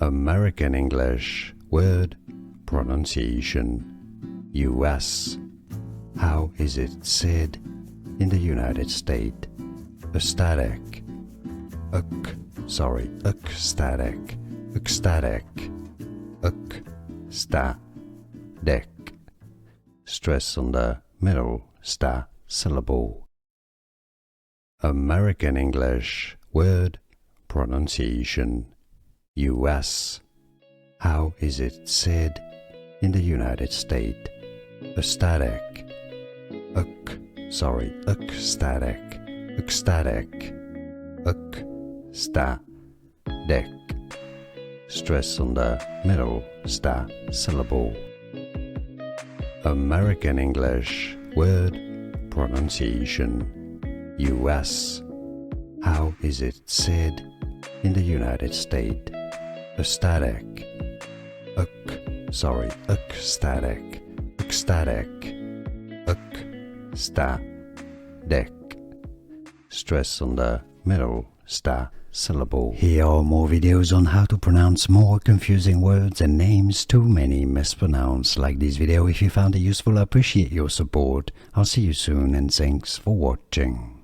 American English, word, pronunciation, US. How is it said in the United States? Ecstatic. Ecstatic. Ecstatic. Ecstatic. Stress on the middle sta syllable. American English, word, pronunciation, US. How is it said in the United States? Ecstatic. Ecstatic. Ecstatic. Ecstatic. Stress on the middle sta syllable. American English, word, pronunciation, US. How is it said in the United States? Ecstatic. Ecstatic. Ecstatic. Ecstatic. Stress on the middle sta syllable. Here are more videos on how to pronounce more confusing words and names too many mispronounced. Like this video if you found it useful. I appreciate your support. I'll see you soon and thanks for watching.